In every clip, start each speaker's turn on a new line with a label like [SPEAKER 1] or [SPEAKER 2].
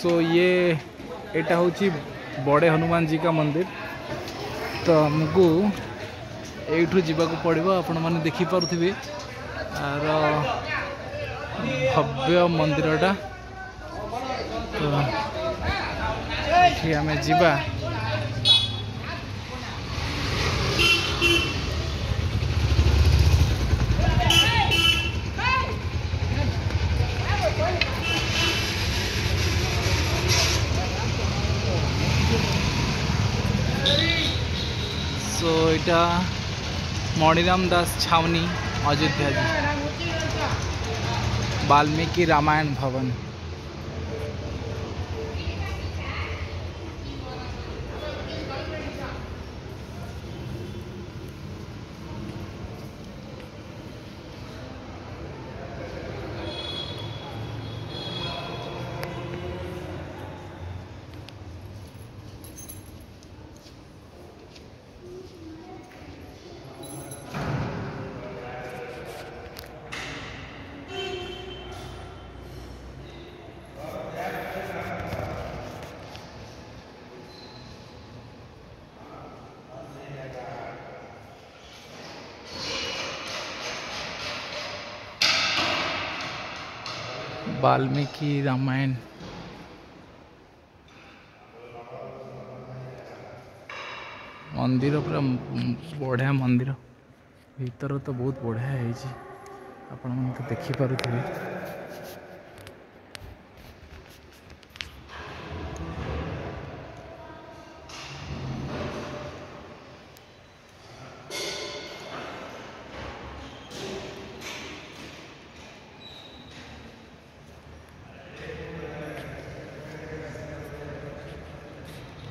[SPEAKER 1] सो ये एटा होची बड़े हनुमान जी का मंदिर। तो हमको एठू जीवाक पड़ो। आपण मैंने देखिपे आर भव्य मंदिरटा। तो ये आम जीवा सो इटा मणिराम दास छावनी अयोध्या जी वाल्मीकि रामायण भवन। वाल्मीकि रामायण मंदिर पूरा बढ़िया मंदिर भीतर तो बहुत बढ़िया है। आपण मन तो देखि पारुथिबे।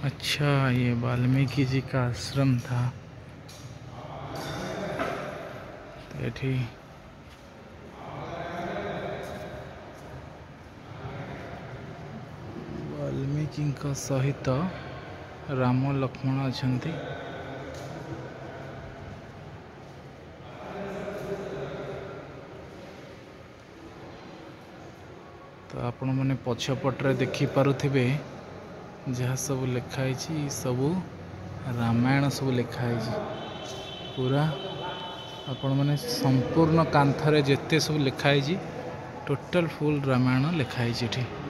[SPEAKER 1] अच्छा, ये वाल्मीकि जी का आश्रम था। तो ये वाल्मीकि सहित राम लक्ष्मण अछंती। तो आपण मैंने पछपटे देखि पारुथिबे जहाँ सब लिखाई सबू रामायण सब लिखाई पूरा। आपण मैंने संपूर्ण कांथरे जेते सब लिखाई टोटल फुल रामायण लिखाई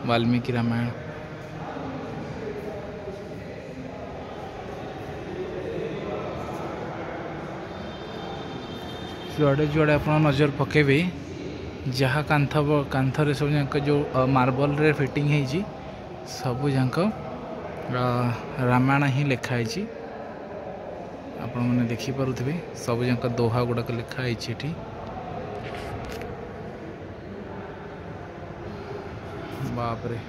[SPEAKER 1] वाल्मीकि रामायण। जुआड़े जुआड़े आप नजर पकेबे जहाँ कांथरे सब जाक जो मार्बल रे फिटिंग है सबू जाक रामायण ही लिखाई। आपण मैंने देखिपे सब जाक दोहा गुड़ाक लिखाई। बाप रे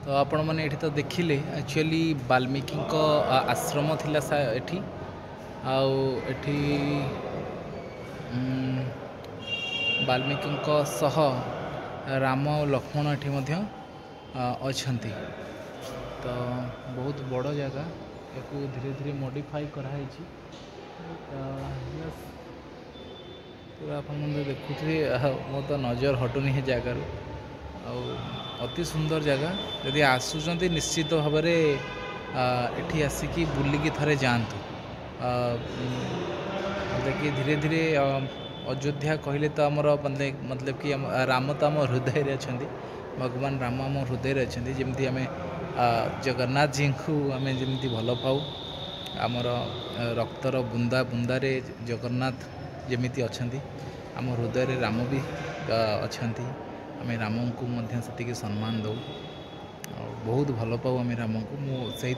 [SPEAKER 1] तो आपण मैंने एठी तो देखिले एक्चुअली वाल्मीकि आश्रम थिला एठी आउ एठी वाल्मीकि सह राम और लक्ष्मण एठी मध्य अछंती। तो बहुत बड़ जगह याकू धीरे धीरे मॉडिफाई कराई। पूरा आप देखुथे मो तो नजर हटुनी है जगार। अति सुंदर जगह यदि आसुचंती निश्चित भाव एठी आसिकी बुलिकी थरे जातु। कि धीरे धीरे अयोध्या कहले तो आमर मतलब कि राम तो आम हृदय अच्छा। भगवान राम आम हृदय अच्छा। जमी आम जगन्नाथ जी को आम जमी भल पाऊ आमर रक्तर बुंदा बुंदारे जगन्नाथ जमी अच्छा आम हृदय राम भी अच्छा। आम राम को से सम्मान दो बहुत भल पाऊ आम राम को। मुझे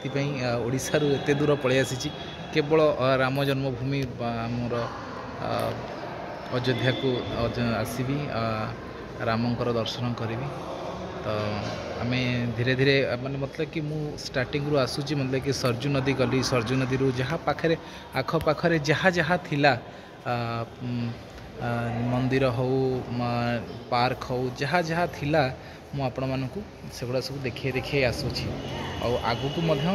[SPEAKER 1] ओडिशा रू एते दूर पलि आसी केवल राम जन्मभूमि आमर अयोध्या को आसबि रामंकर दर्शन करी। तो आम धीरे धीरे माने मतलब कि मु स्टार्टिंग रू आसूची मतलब कि सरजू नदी गली सरजू नदी रू जहाँ पाखे आख पाखे जहाँ जहाँ थिला मंदिर हो पार्क हो जहाँ जहाँ थिला ମୁଁ ଆପଣମାନଙ୍କୁ ସେଗୁଡ଼ା ସବୁ ଦେଖେଇ ଆସୁଛି। ଆଉ ଆଗକୁ ମଧ୍ୟ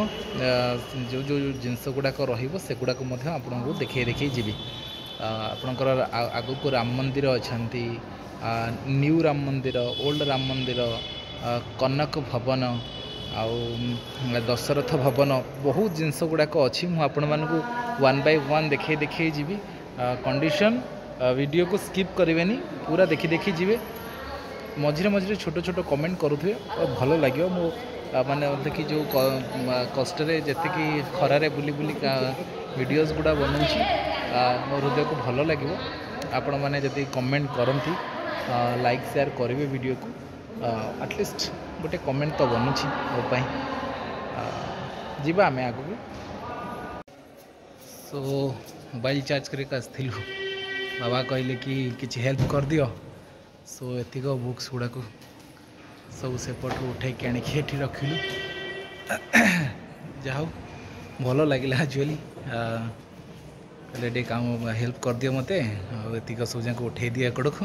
[SPEAKER 1] ଯେଉଁ ଜିନିଷ ଗୁଡ଼ାକ ରହିବ ସେଗୁଡ଼ାକ ମଧ୍ୟ ଆପଣଙ୍କୁ ଦେଖେଇ ଯିବି। ଆପଣଙ୍କର ଆଗକୁ ରାମ ମନ୍ଦିର ଅଛନ୍ତି, ନ୍ୟୁ ରାମ ମନ୍ଦିର, ଓଲ୍ଡ ରାମ ମନ୍ଦିର, କନକ ଭବନ ଆଉ ଦଶରଥ ଭବନ, ବହୁତ ଜିନିଷ ଗୁଡ଼ାକ ଅଛି। ମୁଁ ଆପଣମାନଙ୍କୁ ୱାନ୍ ବାଇ ୱାନ୍ ଦେଖେଇ ଯିବି। କଣ୍ଡିସନ୍ ଭିଡ଼ିଓକୁ ସ୍କିପ୍ କରିବେନି, ପୁରା ଦେଖି ଯିବେ। ମଝିରେ ମଝିରେ ଛୋଟ ଛୋଟ କମେଣ୍ଟ କରୁଥିବେ, ଭଲ ଲାଗିବ। ମୁଁ ମାନେ ଦେଖି ଯେଉଁ କଷ୍ଟରେ ଯେତିକି ଖରାରେ ବୁଲି ଭିଡ଼ିଓସ୍ ଗୁଡ଼ା ବନଉଛି, ମୋ ହୃଦୟକୁ ଭଲ ଲାଗିବ। ଆପଣମାନେ ଯଦି କମେଣ୍ଟ କରନ୍ତି, ଲାଇକ୍ ସେୟାର କରିବେ ଭିଡ଼ିଓକୁ, ଆଟଲିଷ୍ଟ ଗୋଟେ କମେଣ୍ଟ ତ ବନୁଛି ମୋ ପାଇଁ। ଯିବା ଆମେ ଆଗକୁ। ସୋ ମୋବାଇଲ ଚାର୍ଜ କରିକି ଆସିଥିଲୁ, ବାବା କହିଲେ କି କିଛି ହେଲ୍ପ କରିଦିଅ। ସୋ ଏତିକ ବୁକ୍ସ ଗୁଡ଼ାକୁ ସବୁ ସେପଟୁ ଉଠେଇକି ଆଣିକି ଏଠି ରଖିଲୁ। ଯାହା ହଉ ଭଲ ଲାଗିଲା ଆକ୍ଚୁଆଲି। କହିଲେ ଟିକେ କାମ ହେଲ୍ପ କରିଦିଅ ମୋତେ, ଆଉ ଏତିକ ସବୁ ଯାକ ଉଠେଇ ଦିଅ ଏକଡ଼କୁ,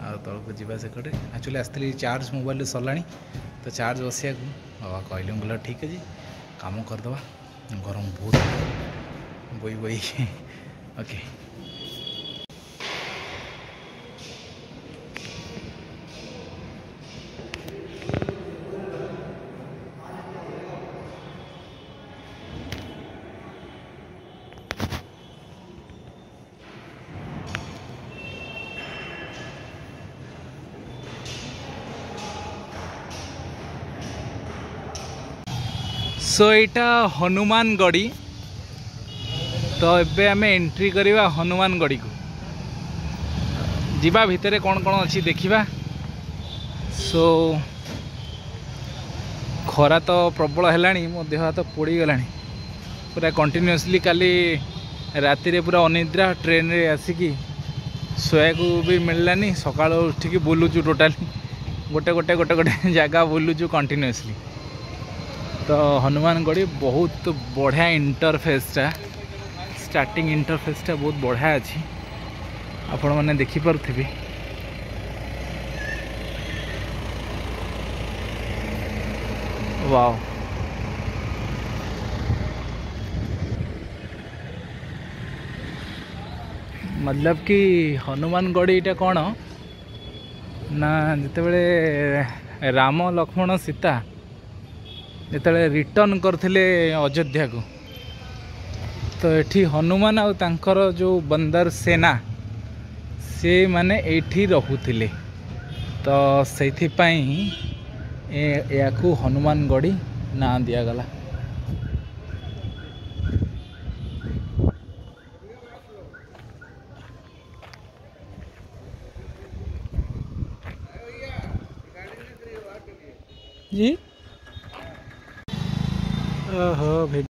[SPEAKER 1] ଆଉ ତଳକୁ ଯିବା ସେକଡ଼େ। ଆକ୍ଚୁଆଲି ଆସିଥିଲି ଚାର୍ଜ ମୋବାଇଲରେ ସରିଲାଣି, ତ ଚାର୍ଜ ବସିବାକୁ ବାବା କହିଲେ। ମୁଁ କହିଲି ଠିକ୍ ଅଛି, କାମ କରିଦେବା। ଗରମ ବହୁତ ବଇ ଓକେ। सो एटा हनुमानगढ़ी। तो एबे आमे एंट्री करिवा हनुमानगढ़ी को, जीवा भितरे कौन कौन अच्छी देखिबा। सो खरा तो प्रबल है, मो देह हाथ पोड़ी गलानी पूरा कंटिन्यूअसली। काली राति रे पूरा अनिद्रा ट्रेन रे आसिकी सोया को भी मिललानी। सकाळ उठिकी बुलुचु, टोटाली गोटे गोटे गोटे गोटे जगह बुलुचु कंटिन्यूअसली। तो हनुमानगढ़ी बहुत बढ़िया इंटरफेसटा, स्टार्टिंग इंटरफेसटा बहुत बढ़िया अच्छी, आपण मैंने देखिपे। वाओ, मतलब कि हनुमानगढ़ी इटा कौन ना, जिते राम लक्ष्मण सीता जिते रिटर्न करथिले अयोध्या को, तो एठी हनुमान आउ तांकर जो बंदर सेना से माने एठी रहुथिले। तो सेथिपाई याकू हनुमानगढ़ी ना दिया गला। जी ओहो।